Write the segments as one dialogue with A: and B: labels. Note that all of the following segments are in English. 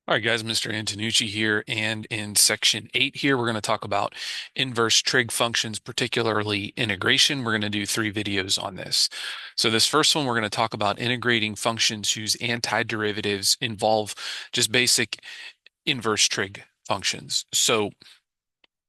A: All right, guys, Mr. Antonucci here, and in section 8 here, we're going to talk about inverse trig functions, particularly integration. We're going to do 3 videos on this. So this first one, we're going to talk about integrating functions whose antiderivatives involve just basic inverse trig functions. So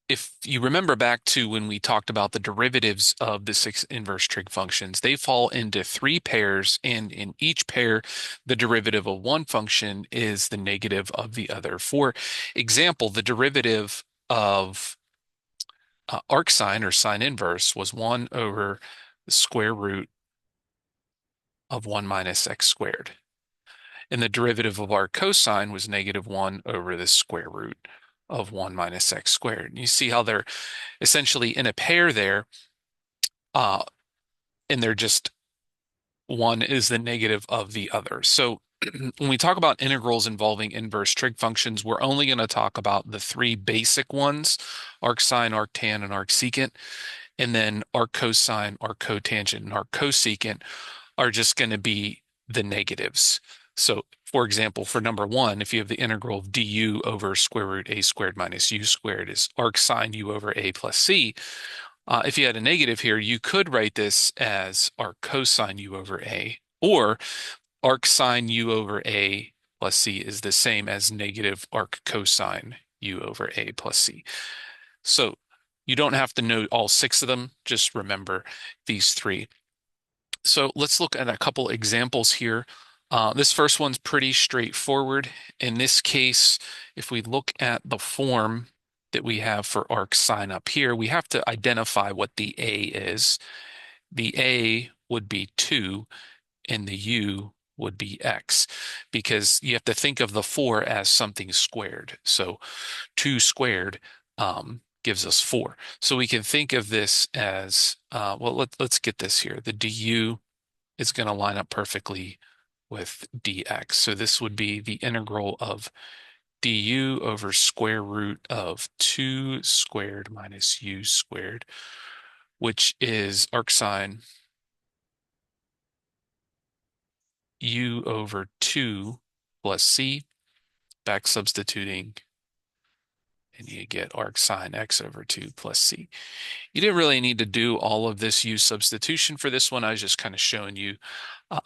A: if you remember back to when we talked about the derivatives of the 6 inverse trig functions, they fall into 3 pairs, and in each pair, the derivative of one function is the negative of the other. For example, the derivative of arcsine or sine inverse was 1 over the square root of 1 minus x squared. And the derivative of arc cosine was negative 1 over the square root of 1 minus x squared. You see how they're essentially in a pair there, uh, and they're just one is the negative of the other. So when we talk about integrals involving inverse trig functions, we're only going to talk about the 3 basic ones, arcsine, arctan, and arcsecant. And then arccosine, arccotangent, and arccosecant are just going to be the negatives. So for example, for number 1, if you have the integral of du over square root a squared minus u squared is arcsine u over a plus c, if you had a negative here, you could write this as arc cosine u over a, or arc sine u over a plus c is the same as negative arc cosine u over a plus c. So you don't have to know all 6 of them, just remember these 3. So let's look at a couple examples here. This first one's pretty straightforward. In this case, if we look at the form that we have for arcsine up here, we have to identify what the a is. The a would be 2, and the u would be x, because you have to think of the 4 as something squared. So 2 squared gives us 4. So we can think of this as, well, let's get this here. The du is going to line up perfectly with dx. So this would be the integral of du over square root of 2 squared minus u squared, which is arcsine u over 2 plus c, back substituting, and you get arcsine x over 2 plus c. You didn't really need to do all of this u substitution for this one. I was just kind of showing you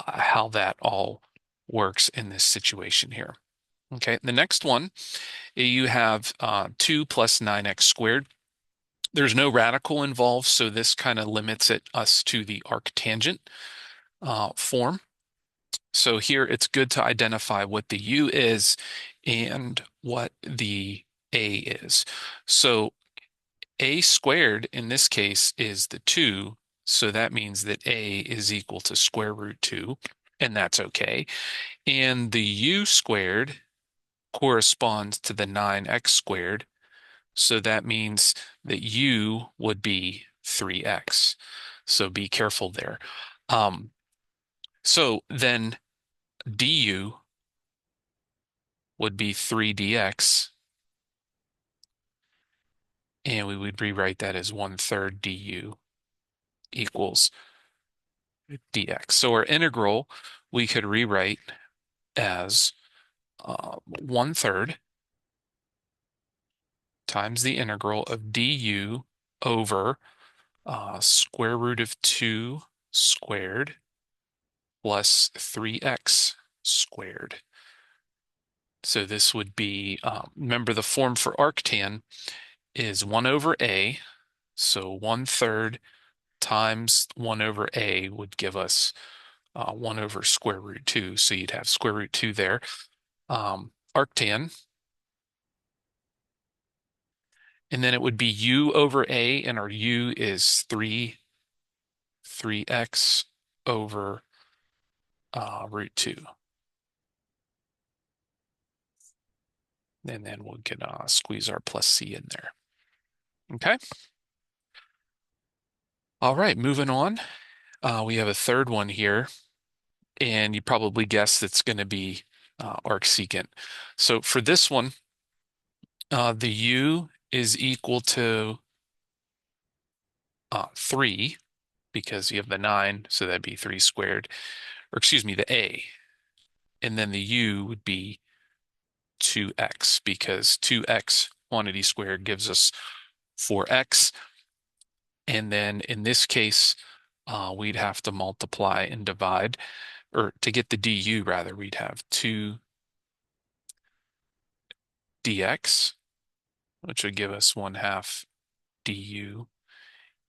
A: how that all works in this situation here. Okay, the next one, you have 2 plus 9x squared. There's no radical involved, so this kind of limits us to the arctangent form. So here it's good to identify what the u is and what the a is. So a squared in this case is the 2, so that means that a is equal to square root 2, and that's okay. And the u squared corresponds to the 9x squared, so that means that u would be 3x. So be careful there. So then du would be 3dx, and we would rewrite that as 1/3 du equals dx. So our integral we could rewrite as 1/3 times the integral of du over square root of 2 squared plus 3x squared. So this would be, remember the form for arctan is 1 over a, so 1/3 times 1 over a would give us 1 over square root 2, so you'd have square root 2 there. Arctan, and then it would be u over a, and our u is 3x over root 2. And then we can squeeze our plus c in there. Okay. All right, moving on. We have a third one here, and you probably guessed it's going to be arcsecant. So for this one, the u is equal to 3, because you have the 9, so that'd be 3 squared, or excuse me, the a. And then the u would be 2x because 2x quantity squared gives us 4x. And then in this case, we'd have to multiply and divide, or to get the du rather, we'd have 2 dx, which would give us 1/2 du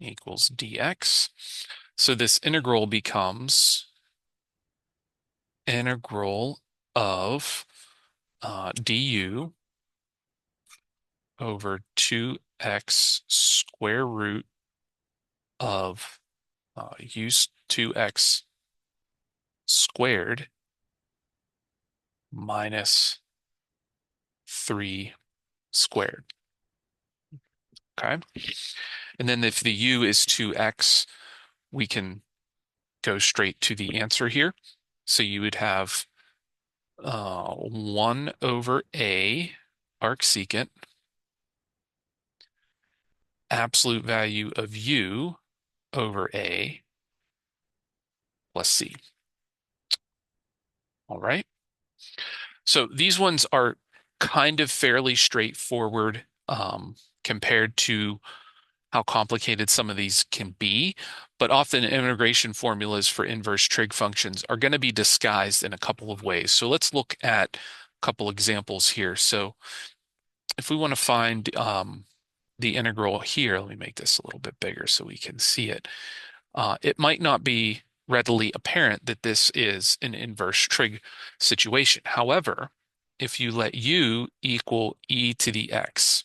A: equals dx. So this integral becomes integral of du over 2x square root of use 2x squared minus 3 squared. Okay. And then if the u is 2x, we can go straight to the answer here. So you would have 1 over a arcsecant absolute value of u over a plus c. All right. So these ones are kind of fairly straightforward compared to how complicated some of these can be, but often integration formulas for inverse trig functions are going to be disguised in a couple of ways. So let's look at a couple examples here. So if we want to find the integral here, let me make this a little bit bigger so we can see it. It might not be readily apparent that this is an inverse trig situation. However, if you let u equal e to the x,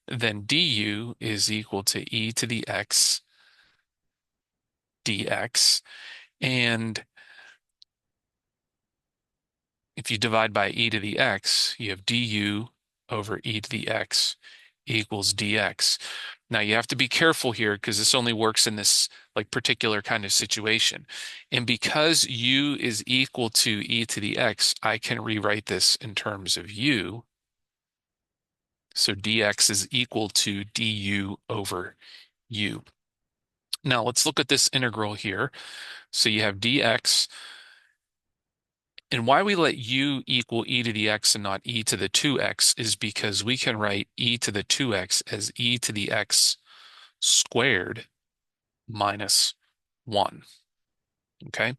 A: then du is equal to e to the x dx. And if you divide by e to the x, you have du over e to the x equals dx. Now you have to be careful here because this only works in this like particular kind of situation. And because u is equal to e to the x, I can rewrite this in terms of u. So dx is equal to du over u. Now let's look at this integral here. So you have dx, and why we let u equal e to the x and not e to the 2x is because we can write e to the 2x as e to the x squared minus 1. Okay,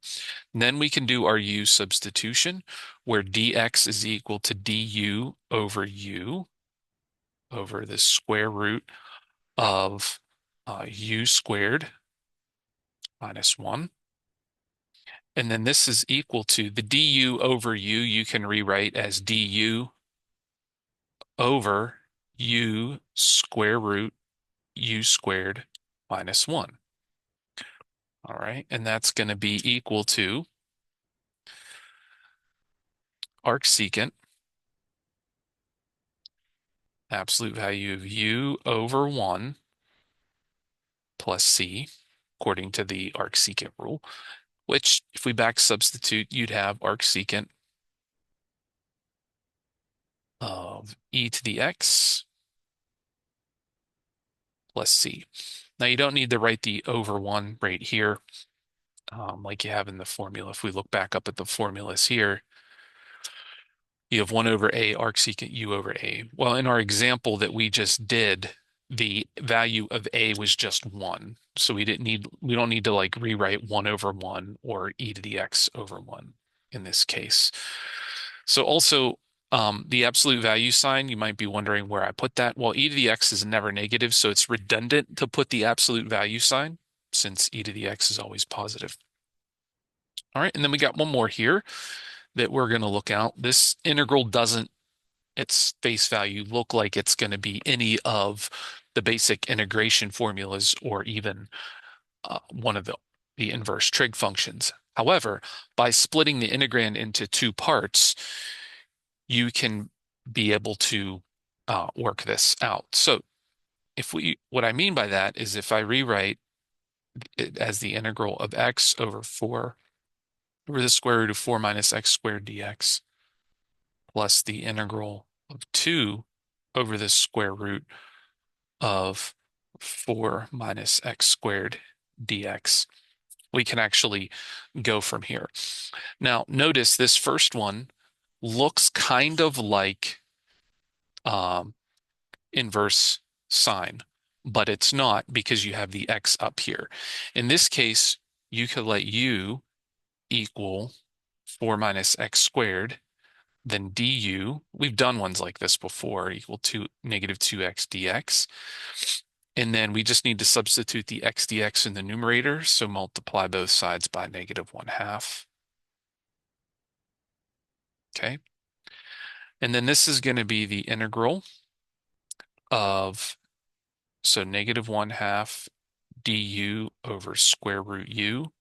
A: and then we can do our u substitution where dx is equal to du over u over the square root of u squared minus 1. And then this is equal to the du over u, you can rewrite as du over u square root u squared minus 1. All right, and that's going to be equal to arcsecant absolute value of u over 1 plus c, according to the arcsecant rule, which if we back substitute, you'd have arcsecant of e to the x plus c. Now you don't need to write the over 1 right here like you have in the formula. If we look back up at the formulas here, you have 1 over a arcsecant u over a. Well, in our example that we just did, the value of a was just 1. So we don't need to like rewrite 1 over 1 or e to the x over 1 in this case. So also the absolute value sign, you might be wondering where I put that. Well, e to the x is never negative, so it's redundant to put the absolute value sign since e to the x is always positive. All right, and then we got one more here that we're going to look at. This integral doesn't, its face value, look like it's going to be any of the basic integration formulas or even one of the inverse trig functions. However, by splitting the integrand into 2 parts, you can be able to work this out. So what I mean by that is if I rewrite it as the integral of x over 4 over the square root of 4 minus x squared dx plus the integral of 2 over the square root of 4 minus x squared dx, we can actually go from here. Now, notice this first one looks kind of like um, inverse sign, but it's not because you have the x up here. In this case, you could let u equal 4 minus x squared, then du, we've done ones like this before, equal to negative 2x dx. And then we just need to substitute the x dx in the numerator, so multiply both sides by negative 1/2. Okay. And then this is going to be the integral of, so negative 1/2 du over square root u,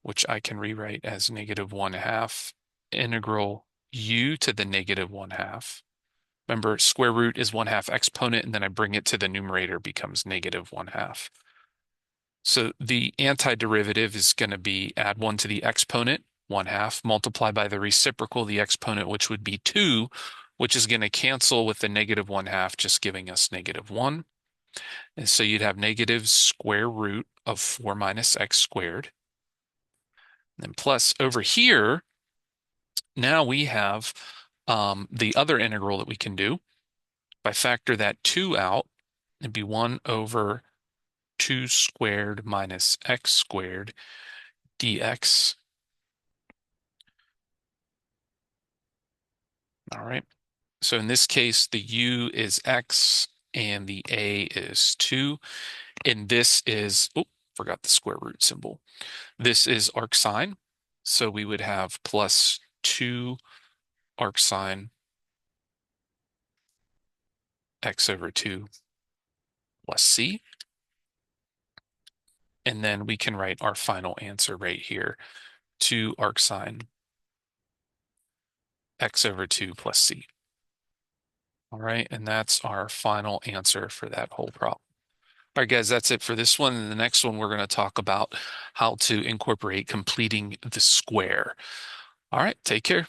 A: which I can rewrite as negative 1/2 integral u to the negative 1/2. Remember, square root is 1/2 exponent, and then I bring it to the numerator, becomes negative 1/2. So the antiderivative is going to be add 1 to the exponent, 1/2, multiply by the reciprocal, the exponent, which would be 2, which is going to cancel with the negative 1/2, just giving us negative 1. And so you'd have negative square root of 4 minus x squared. And then plus over here, now we have the other integral that we can do. If I factor that 2 out, it'd be 1 over 2 squared minus x squared dx. All right. So in this case, the u is x and the a is 2. And this is, oh, forgot the square root symbol. This is arcsine. So we would have plus 2 arcsine x over 2 plus c. And then we can write our final answer right here, 2 arcsine x over 2 plus c. All right, and that's our final answer for that whole problem. All right, guys, that's it for this one. In the next one, we're going to talk about how to incorporate completing the square. All right, take care.